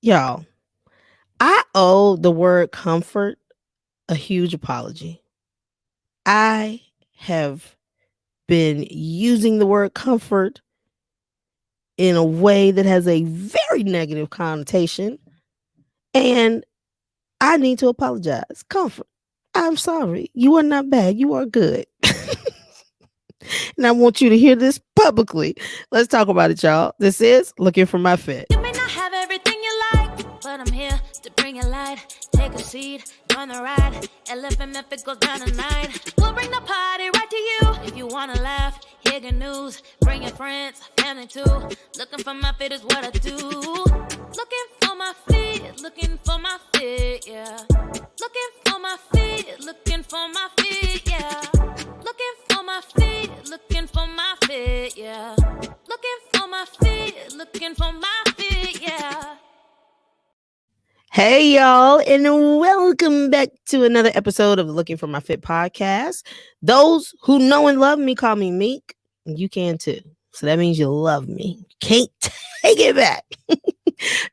Y'all, I owe the word comfort a huge apology. I have been using the word comfort in a way that has a very negative connotation, and I need to apologize. Comfort. I'm sorry. You are not bad. You are good. And I want you to hear this publicly. Let's talk about it, y'all. This is Looking for My Fit. You may not have everything you like, but I'm here to bring it light. Take a seat, join the ride. Elephant if it goes down tonight. We'll bring the party right to you. If you wanna laugh, hear good news. Bring your friends, family too. Looking for my fit is what I do. Looking for my fit, looking for my fit, yeah. Looking for my fit, looking for my fit, yeah. Looking for my fit, looking for my fit, yeah. Looking for my fit, looking for my fit, yeah. Hey, y'all, and welcome back to another episode of the Looking for My Fit podcast. Those who know and love me call me Meek, and you can too. So that means you love me. Can't take it back.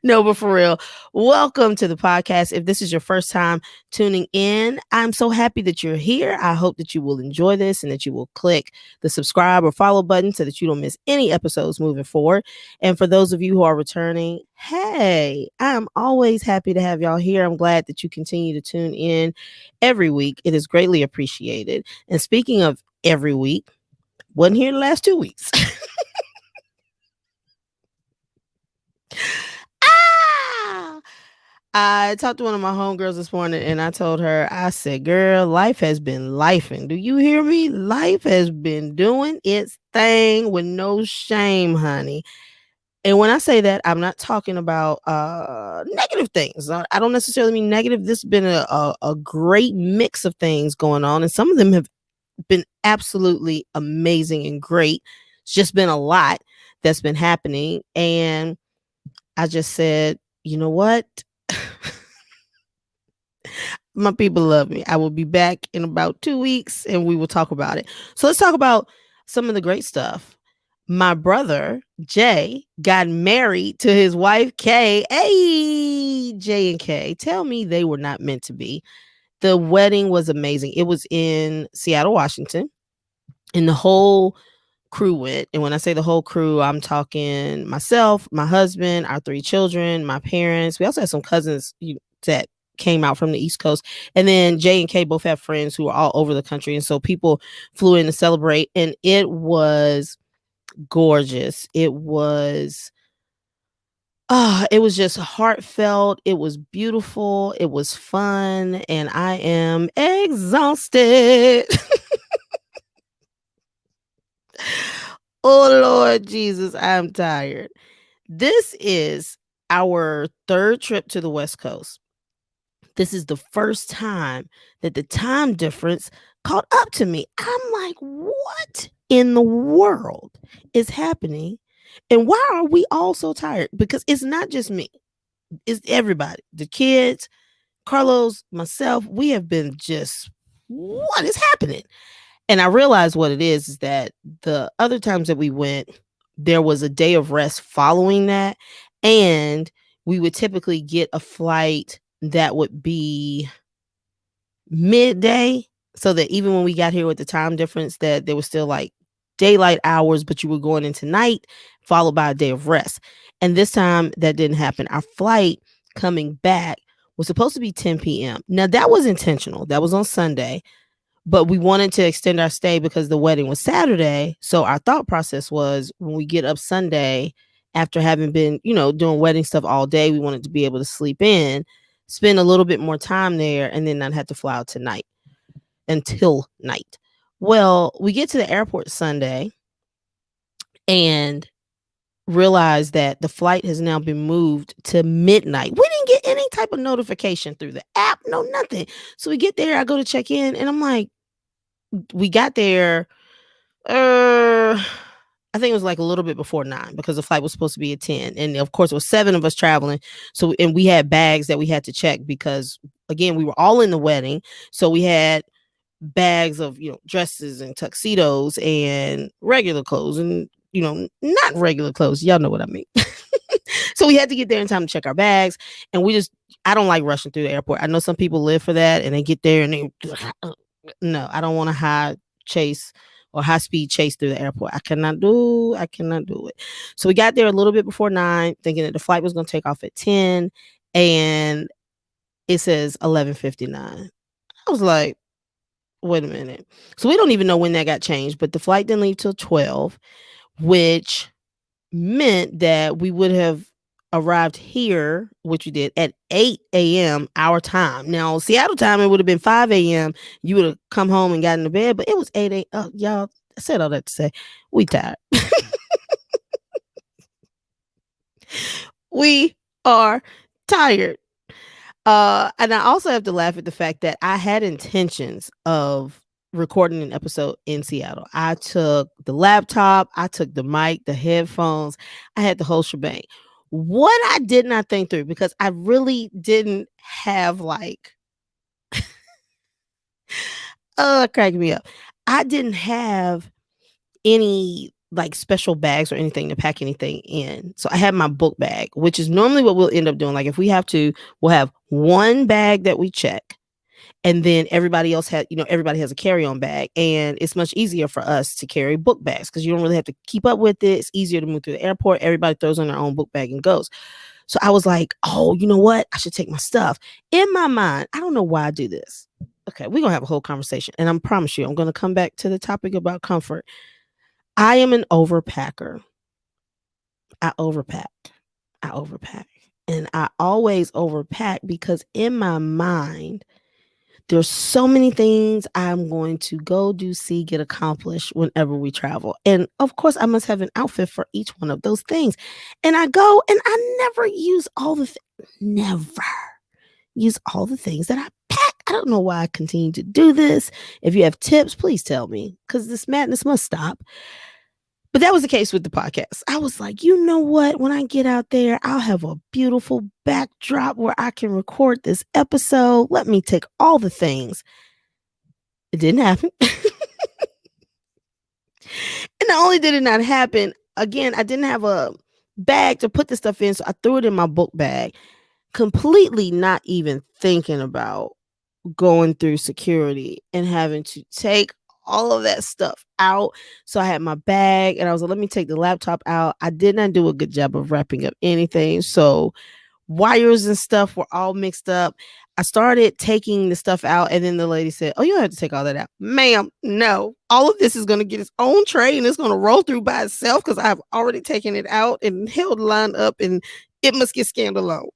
No, but for real, welcome to the podcast. If this is your first time tuning in, I'm so happy that you're here. I hope that you will enjoy this and that you will click the subscribe or follow button so that you don't miss any episodes moving forward. And for those of you who are returning, hey, I'm always happy to have y'all here. I'm glad that you continue to tune in every week. It is greatly appreciated. And speaking of every week, wasn't here the last 2 weeks. Ah! I talked to one of my homegirls this morning and I told her, I said, girl, life has been lifing. Do you hear me? Life has been doing its thing with no shame, honey. And when I say that, I'm not talking about negative things. I don't necessarily mean negative. This has been a great mix of things going on. And some of them have been absolutely amazing and great. It's just been a lot that's been happening. And I just said, you know what? My people love me. I will be back in about 2 weeks and we will talk about it. So let's talk about some of the great stuff. My brother, Jay, got married to his wife, Kay. Hey, Jay and Kay, tell me they were not meant to be. The wedding was amazing. It was in Seattle, Washington, and the whole crew went. And when I say the whole crew, I'm talking myself, my husband, our 3 children, my parents. We also had some cousins that came out from the East Coast. And then Jay and Kay both have friends who are all over the country. And so people flew in to celebrate. And it was gorgeous. It was just heartfelt. It was beautiful. It was fun. And I am exhausted. Oh, Lord Jesus, I'm tired. This is our third trip to the West Coast. This is the first time that the time difference caught up to me. I'm like, what in the world is happening? And why are we all so tired? Because it's not just me, it's everybody. The kids, Carlos, myself, we have been just, what is happening? And I realized what it is that the other times that we went, there was a day of rest following that. And we would typically get a flight that would be midday, so that even when we got here with the time difference, that there was still like daylight hours, but you were going into night, followed by a day of rest. And this time that didn't happen. Our flight coming back was supposed to be 10 p.m. Now that was intentional. That was on Sunday. But we wanted to extend our stay because the wedding was Saturday. So our thought process was when we get up Sunday, after having been, doing wedding stuff all day, we wanted to be able to sleep in, spend a little bit more time there, and then not have to fly out tonight until night. Well, we get to the airport Sunday and realize that the flight has now been moved to midnight. We didn't get any type of notification through the app, no nothing. So we get there, I go to check in, and I'm like, we got there, I think it was like a little bit before 9 because the flight was supposed to be at 10. And of course, it was 7 of us traveling. So, and we had bags that we had to check because, again, we were all in the wedding. So we had bags of, dresses and tuxedos and regular clothes and, not regular clothes. Y'all know what I mean. So we had to get there in time to check our bags. And I don't like rushing through the airport. I know some people live for that and they get there and they, no, I don't want to high speed chase through the airport. I cannot do it. So we got there a little bit before 9, thinking that the flight was going to take off at 10, and it says 11:59. I was like, wait a minute. So we don't even know when that got changed, but the flight didn't leave till 12, which meant that we would have arrived here, which we did, at 8 a.m. our time. Now, Seattle time, it would have been 5 a.m. You would have come home and gotten to bed, but it was 8 a.m. Oh, y'all, I said all that to say, we tired. We are tired. And I also have to laugh at the fact that I had intentions of recording an episode in Seattle. I took the laptop, I took the mic, the headphones, I had the whole shebang. What I did not think through, because I really didn't have cracking me up. I didn't have any special bags or anything to pack anything in. So I had my book bag, which is normally what we'll end up doing. Like if we have to, we'll have one bag that we check. And then everybody else everybody has a carry-on bag, and it's much easier for us to carry book bags because you don't really have to keep up with it. It's easier to move through the airport. Everybody throws on their own book bag and goes. So I was like, oh, you know what? I should take my stuff. In my mind, I don't know why I do this. Okay, we're going to have a whole conversation. And I promise you, I'm going to come back to the topic about comfort. I am an overpacker. I overpack. And I always overpack because in my mind, there's so many things I'm going to go do, see, get accomplished whenever we travel. And of course, I must have an outfit for each one of those things. And I go and I never use all the things that I pack. I don't know why I continue to do this. If you have tips, please tell me, because this madness must stop. But that was the case with the podcast. I was like, you know what? When I get out there, I'll have a beautiful backdrop where I can record this episode. Let me take all the things. It didn't happen. And not only did it not happen, again, I didn't have a bag to put the stuff in, so I threw it in my book bag, completely not even thinking about going through security and having to take all of that stuff out. So I had my bag and I was like, let me take the laptop out. I did not do a good job of wrapping up anything. So wires and stuff were all mixed up. I started taking the stuff out, and then the lady said, oh, you don't have to take all that out. Ma'am, no. All of this is going to get its own tray and it's going to roll through by itself because I've already taken it out and held the line up, and it must get scanned alone.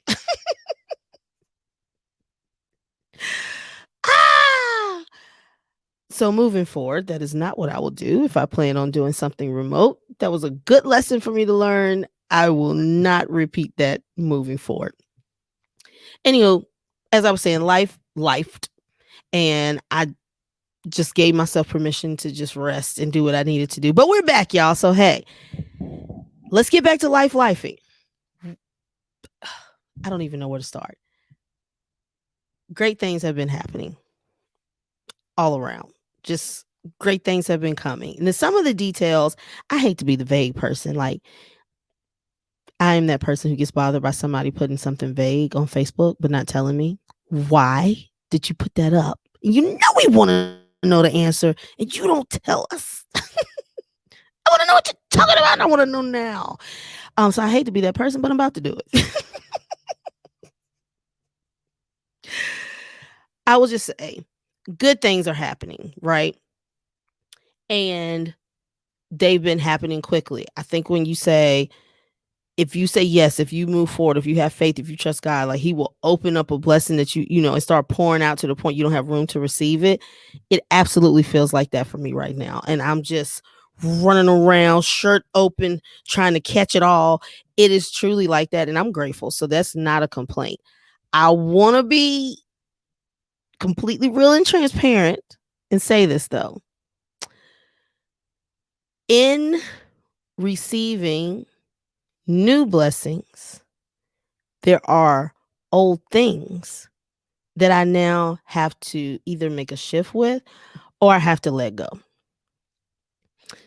So moving forward, that is not what I will do if I plan on doing something remote. That was a good lesson for me to learn. I will not repeat that moving forward. Anywho, as I was saying, lifed, and I just gave myself permission to just rest and do what I needed to do. But we're back, y'all. So hey, let's get back to lifing. I don't even know where to start. Great things have been happening all around. Just great things have been coming. And then some of the details, I hate to be the vague person. Like, I am that person who gets bothered by somebody putting something vague on Facebook, but not telling me. Why did you put that up? You know we want to know the answer, and you don't tell us. I want to know what you're talking about, and I want to know now. So I hate to be that person, but I'm about to do it. I will just say, good things are happening, right? And they've been happening quickly. I think when you say, if you say yes, if you move forward, if you have faith, if you trust God, like he will open up a blessing that and start pouring out to the point you don't have room to receive it. It absolutely feels like that for me right now. And I'm just running around, shirt open, trying to catch it all. It is truly like that. And I'm grateful. So that's not a complaint. I want to be completely real and transparent and say this though. In receiving new blessings, there are old things that I now have to either make a shift with or I have to let go.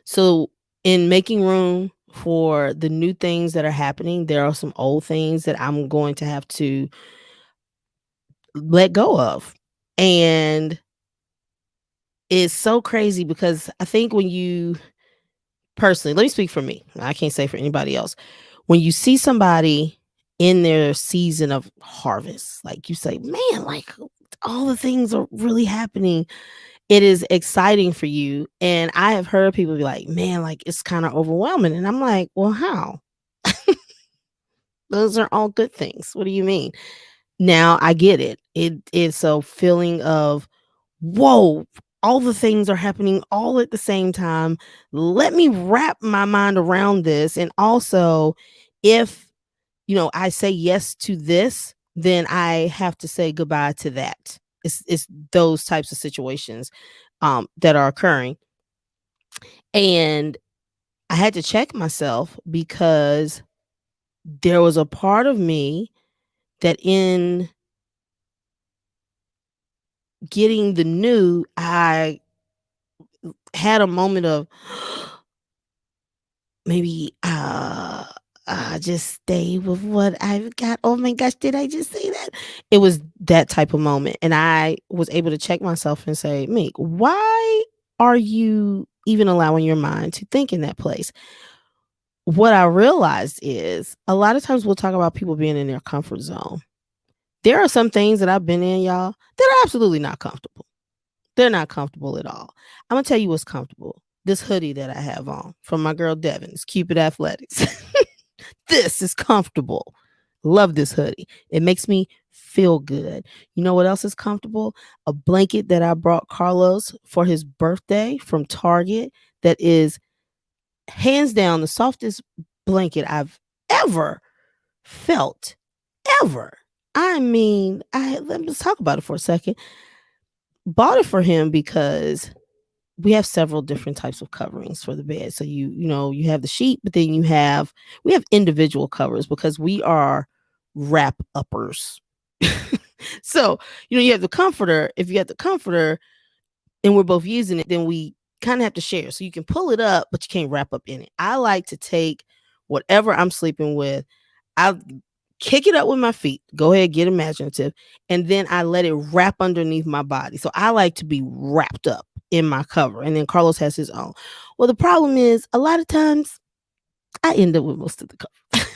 So in making room for the new things that are happening. There are some old things that I'm going to have to let go of. And it's so crazy because I think when you personally, let me speak for me. I can't say for anybody else. When you see somebody in their season of harvest, like you say, man, like all the things are really happening. It is exciting for you. And I have heard people be like, man, like it's kind of overwhelming. And I'm like, well, how? Those are all good things. What do you mean? Now I get it. It's a feeling of, whoa, all the things are happening all at the same time. Let me wrap my mind around this. And also, if I say yes to this, then I have to say goodbye to that. It's those types of situations that are occurring. And I had to check myself because there was a part of me that in getting the new, I had a moment of maybe just stay with what I've got. Oh my gosh, did I just say that? It was that type of moment. And I was able to check myself and say, Meek, why are you even allowing your mind to think in that place? What I realized is a lot of times we'll talk about people being in their comfort zone. There are some things that I've been in, y'all, that are absolutely not comfortable. They're not comfortable at all. I'm gonna tell you what's comfortable. This hoodie that I have on from my girl Devon's Cupid Athletics. This is comfortable. Love this hoodie. It makes me feel good. You know what else is comfortable? A blanket that I brought Carlos for his birthday from Target that is hands down the softest blanket I've ever felt. Ever. I mean, let's talk about it for a second. Bought it for him because we have several different types of coverings for the bed. So you have the sheet, but then we have individual covers because we are wrap uppers. So, you have the comforter. If you have the comforter and we're both using it, then we kind of have to share. So you can pull it up, but you can't wrap up in it. I like to take whatever I'm sleeping with, I kick it up with my feet. Go ahead, get imaginative. And then I let it wrap underneath my body. So I like to be wrapped up in my cover. And then Carlos has his own. Well, the problem is a lot of times I end up with most of the cover.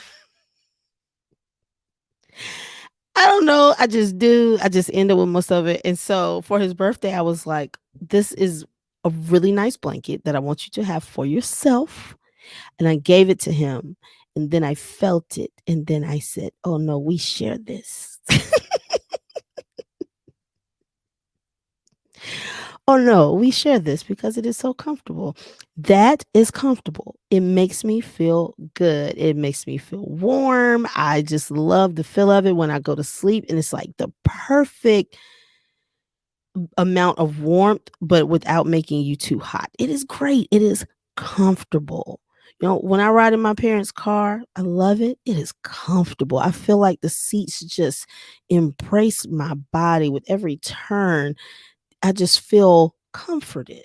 I don't know. I just do. I just end up with most of it. And so for his birthday, I was like, this is a really nice blanket that I want you to have for yourself. And I gave it to him. And then I felt it. And then I said, oh no, we share this. Oh no, we share this because it is so comfortable. That is comfortable. It makes me feel good. It makes me feel warm. I just love the feel of it when I go to sleep. And it's like the perfect amount of warmth, but without making you too hot. It is great. It is comfortable. When I ride in my parents' car, I love it. It is comfortable. I feel like the seats just embrace my body with every turn. I just feel comforted.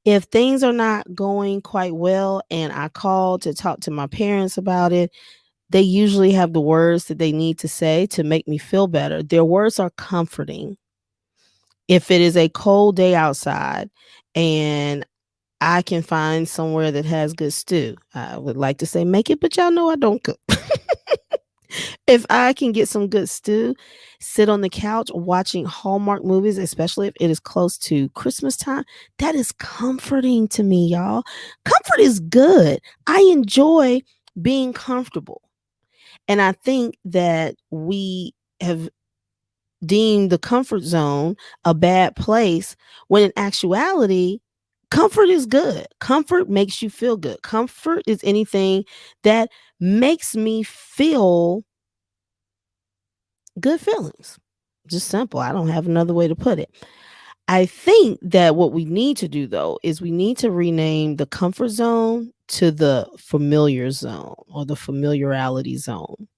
If things are not going quite well and I call to talk to my parents about it, they usually have the words that they need to say to make me feel better. Their words are comforting. If it is a cold day outside and I can find somewhere that has good stew, I would like to say make it, but y'all know I don't cook. If I can get some good stew, sit on the couch watching Hallmark movies, especially if it is close to Christmas time, that is comforting to me, y'all. Comfort is good. I enjoy being comfortable. And I think that we have deemed the comfort zone a bad place when in actuality, comfort is good. Comfort makes you feel good. Comfort is anything that makes me feel good feelings. Just simple. I don't have another way to put it. I think that what we need to do though is we need to rename the comfort zone to the familiar zone or the familiarity zone.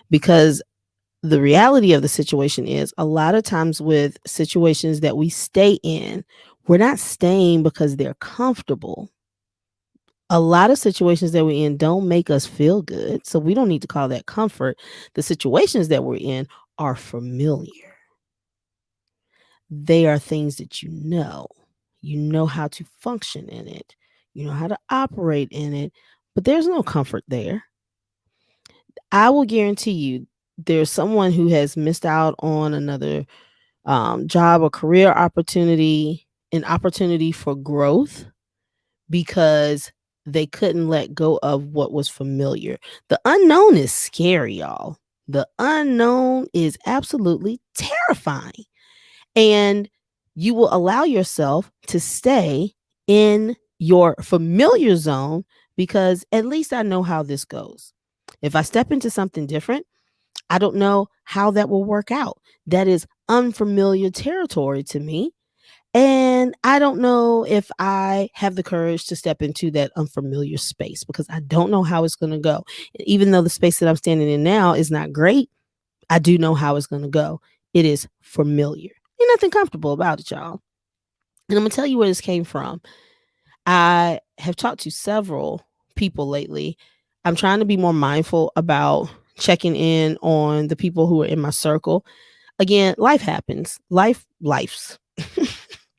Because the reality of the situation is a lot of times with situations that we stay in, we're not staying because they're comfortable. A lot of situations that we're in don't make us feel good. So we don't need to call that comfort. The situations that we're in are familiar. They are things that you know. You know how to function in it. You know how to operate in it, but there's no comfort there. I will guarantee you there's someone who has missed out on another job or career opportunity, an opportunity for growth because they couldn't let go of what was familiar. The unknown is scary, y'all. The unknown is absolutely terrifying. And you will allow yourself to stay in your familiar zone because at least I know how this goes. If I step into something different, I don't know how that will work out. That is unfamiliar territory to me. And I don't know if I have the courage to step into that unfamiliar space because I don't know how it's going to go. Even though the space that I'm standing in now is not great, I do know how it's going to go. It is familiar. Ain't nothing comfortable about it, y'all. And I'm going to tell you where this came from. I have talked to several people lately. I'm trying to be more mindful about checking in on the people who are in my circle. Again, life happens. Life's.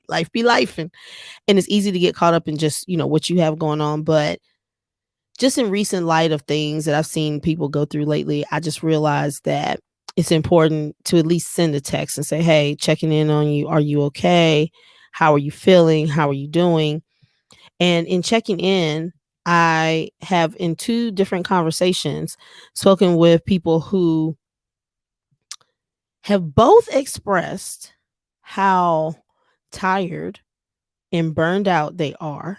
Life be life, and it's easy to get caught up in just, what you have going on, but just in recent light of things that I've seen people go through lately, I just realized that it's important to at least send a text and say, "Hey, checking in on you. Are you okay? How are you feeling? How are you doing?" And in checking in, I have in two different conversations spoken with people who have both expressed how tired and burned out they are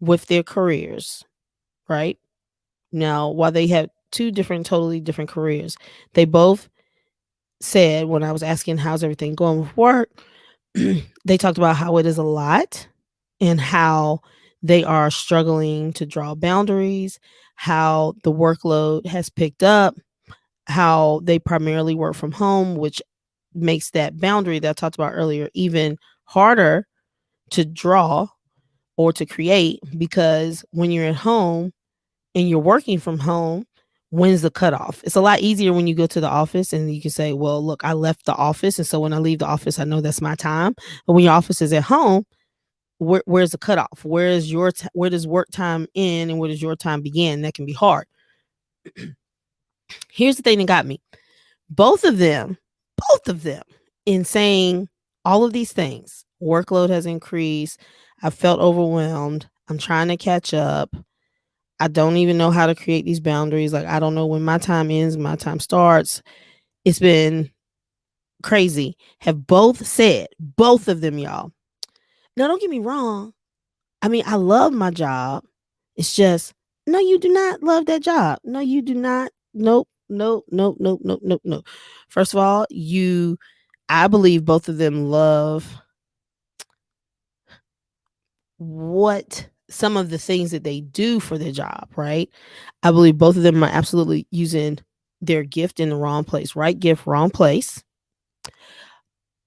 with their careers, right? Now, while they have two different, totally different careers, they both said when I was asking how's everything going with work, they talked about how it is a lot and how they are struggling to draw boundaries, how the workload has picked up, how they primarily work from home, which makes that boundary that I talked about earlier even harder to draw or to create because when you're at home and you're working from home, when's the cutoff? It's a lot easier when you go to the office and you can say, well, look, I left the office. And so when I leave the office, I know that's my time. But when your office is at home, where's the cutoff? Where does work time end and where does your time begin? That can be hard. Here's the thing that got me. Both of them, in saying all of these things, workload has increased. I felt overwhelmed. I'm trying to catch up. I don't even know how to create these boundaries. Like, I don't know when my time ends, my time starts. It's been crazy. Have both said, both of them, y'all. Now, don't get me wrong. I mean, I love my job. It's just, no, you do not love that job. No, you do not. Nope, nope, nope, nope, nope, nope, nope. First of all, I believe both of them love what some of the things that they do for their job, right? I believe both of them are absolutely using their gift in the wrong place, right? Gift, wrong place.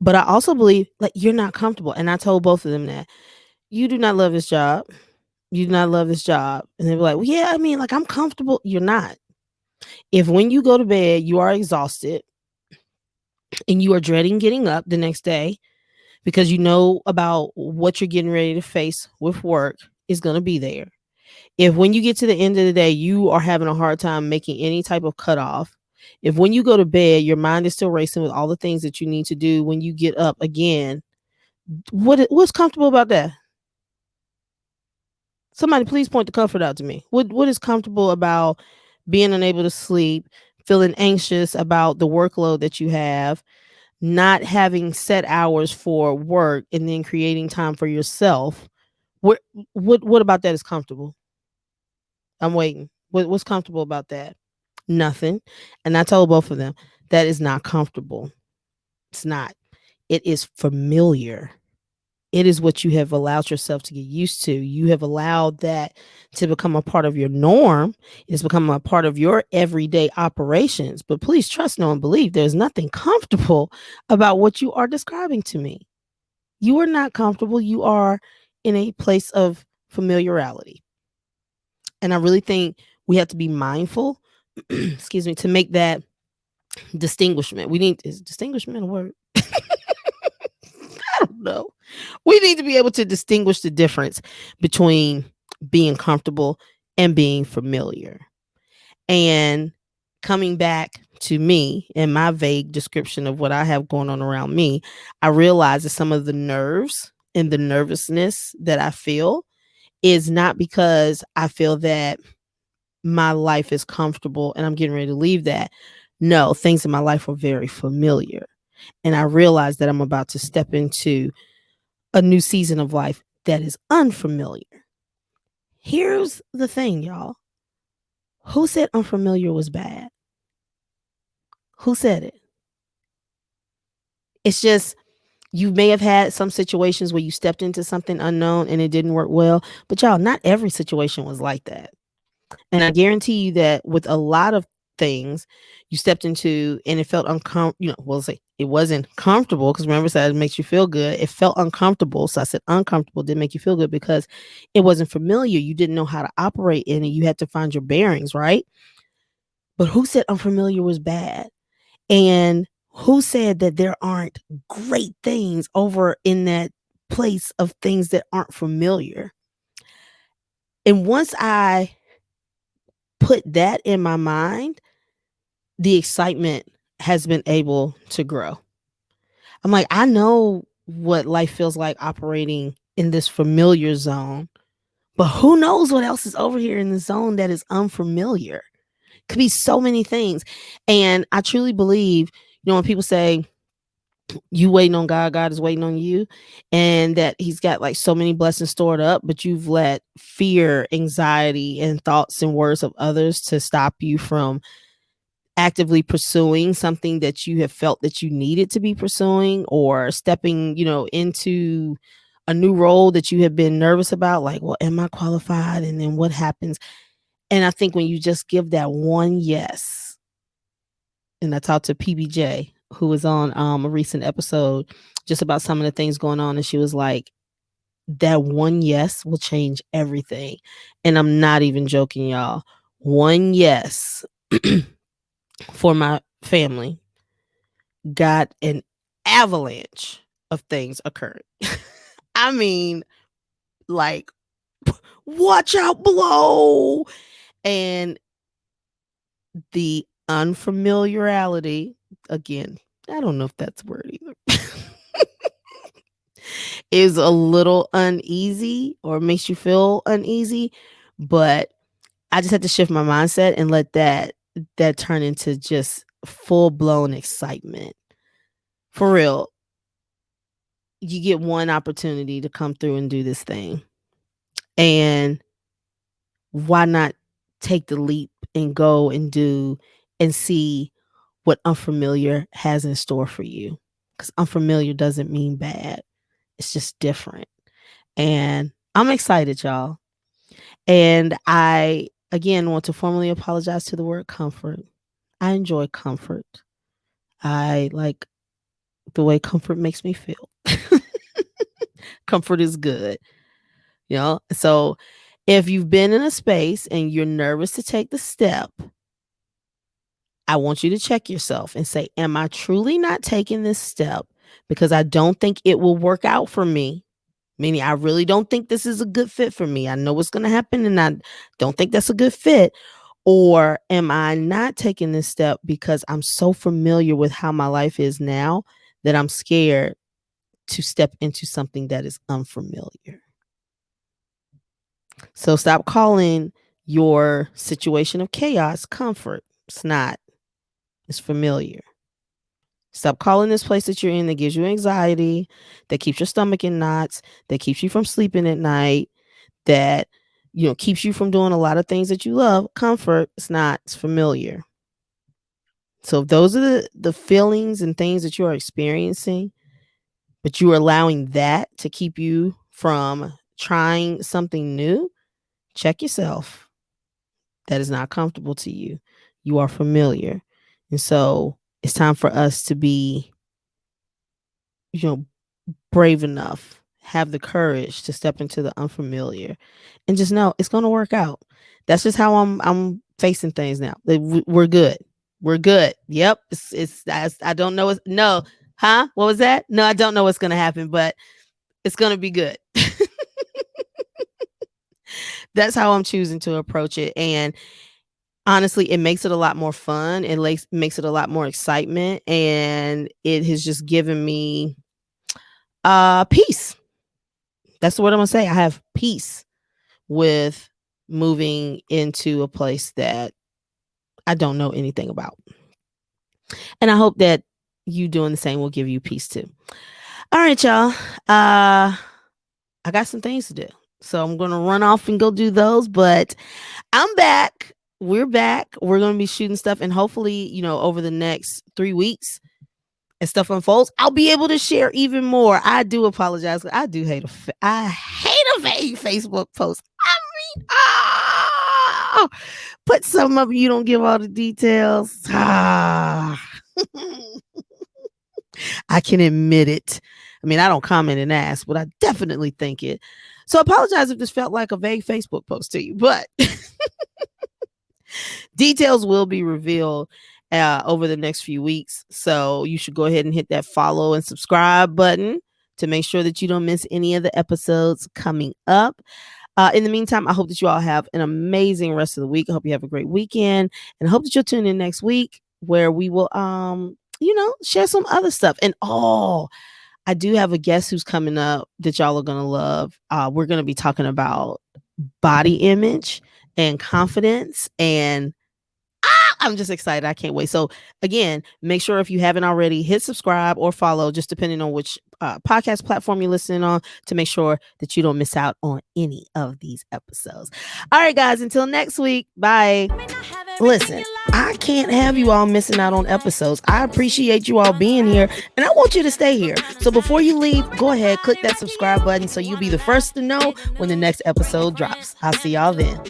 But I also believe like you're not comfortable. And I told both of them that you do not love this job. You do not love this job. And they were like, well, yeah, I mean, like I'm comfortable. You're not. If when you go to bed, you are exhausted and you are dreading getting up the next day because you know about what you're getting ready to face with work is going to be there. If when you get to the end of the day, you are having a hard time making any type of cutoff, if when you go to bed, your mind is still racing with all the things that you need to do when you get up again, what's comfortable about that? Somebody please point the comfort out to me. What is comfortable about being unable to sleep, feeling anxious about the workload that you have, not having set hours for work and then creating time for yourself? What about that is comfortable? I'm waiting. What's comfortable about that? Nothing. And I told both of them that is not comfortable. It's not. It is familiar. It is what you have allowed yourself to get used to. You have allowed that to become a part of your norm. It's become a part of your everyday operations. But please trust, know, and believe there's nothing comfortable about what you are describing to me. You are not comfortable. You are in a place of familiarity. And I really think we have to be mindful, excuse me, to make that distinguishment. We need, is distinguishment a word? I don't know. We need to be able to distinguish the difference between being comfortable and being familiar. And coming back to me and my vague description of what I have going on around me, I realize that some of the nerves and the nervousness that I feel is not because I feel that my life is comfortable and I'm getting ready to leave that. No, things in my life are very familiar. And I realize that I'm about to step into a new season of life that is unfamiliar. Here's the thing, y'all. Who said unfamiliar was bad? Who said it? It's just you may have had some situations where you stepped into something unknown and it didn't work well, but y'all, not every situation was like that. And I guarantee you that with a lot of things you stepped into and it felt uncomfortable, we'll say it wasn't comfortable because remember, I said it makes you feel good. It felt uncomfortable. So I said uncomfortable didn't make you feel good because it wasn't familiar. You didn't know how to operate in it. You had to find your bearings, right? But who said unfamiliar was bad? And who said that there aren't great things over in that place of things that aren't familiar? And once I put that in my mind, the excitement has been able to grow. I'm like, I know what life feels like operating in this familiar zone, but who knows what else is over here in the zone that is unfamiliar? Could be so many things. And I truly believe, when people say, you waiting on God, God is waiting on you, and that he's got like so many blessings stored up, but you've let fear, anxiety, and thoughts and words of others to stop you from actively pursuing something that you have felt that you needed to be pursuing, or stepping, into a new role that you have been nervous about, like, well, am I qualified? And then what happens? And I think when you just give that one yes, and I talked to PBJ, who was on a recent episode just about some of the things going on, and she was like, that one yes will change everything. And I'm not even joking, y'all. One yes for my family got an avalanche of things occurring. I mean, like, watch out below. And the unfamiliarity, again, I don't know if that's a word either, is a little uneasy or makes you feel uneasy. But I just had to shift my mindset and let that turn into just full blown excitement. For real, you get one opportunity to come through and do this thing. And why not take the leap and go and do and see what unfamiliar has in store for you? Because unfamiliar doesn't mean bad. It's just different. And I'm excited, y'all. And I, again, want to formally apologize to the word comfort. I enjoy comfort. I like the way comfort makes me feel. Comfort is good. So if you've been in a space and you're nervous to take the step, I want you to check yourself and say, am I truly not taking this step because I don't think it will work out for me? Meaning, I really don't think this is a good fit for me. I know what's going to happen and I don't think that's a good fit. Or am I not taking this step because I'm so familiar with how my life is now that I'm scared to step into something that is unfamiliar? So stop calling your situation of chaos comfort. It's not. It's familiar. Stop calling this place that you're in that gives you anxiety, that keeps your stomach in knots, that keeps you from sleeping at night, that keeps you from doing a lot of things that you love. Comfort. It's not. It's familiar. So if those are the feelings and things that you are experiencing, but you are allowing that to keep you from trying something new, check yourself. That is not comfortable to you. You are familiar. And so it's time for us to be, brave enough, have the courage to step into the unfamiliar and just know it's going to work out. That's just how I'm facing things now. We're good. We're good. Yep. I don't know. No. Huh? What was that? No, I don't know what's going to happen, but it's going to be good. That's how I'm choosing to approach it. And honestly, it makes it a lot more fun. It makes it a lot more excitement. And it has just given me peace. That's what I'm going to say. I have peace with moving into a place that I don't know anything about. And I hope that you doing the same will give you peace too. All right, y'all. I got some things to do. So I'm going to run off and go do those, but I'm back. We're back. We're going to be shooting stuff, and hopefully, over the next 3 weeks as stuff unfolds, I'll be able to share even more. I do apologize. I do hate I hate a vague Facebook post. I mean, but some of you don't give all the details. I can admit it. I mean, I don't comment and ask, but I definitely think it. So I apologize if this felt like a vague Facebook post to you, but details will be revealed over the next few weeks. So you should go ahead and hit that follow and subscribe button to make sure that you don't miss any of the episodes coming up. In the meantime, I hope that you all have an amazing rest of the week. I hope you have a great weekend, and I hope that you'll tune in next week where we will, share some other stuff. And I do have a guest who's coming up that y'all are going to love. We're going to be talking about body image and confidence, and I'm just excited. I can't wait. So again, make sure if you haven't already, hit subscribe or follow, just depending on which podcast platform you're listening on, to make sure that you don't miss out on any of these episodes. All right, guys, until next week. Bye. Listen, I can't have you all missing out on episodes. I appreciate you all being here, and I want you to stay here. So before you leave, go ahead, click that subscribe button so you'll be the first to know when the next episode drops. I'll see y'all then.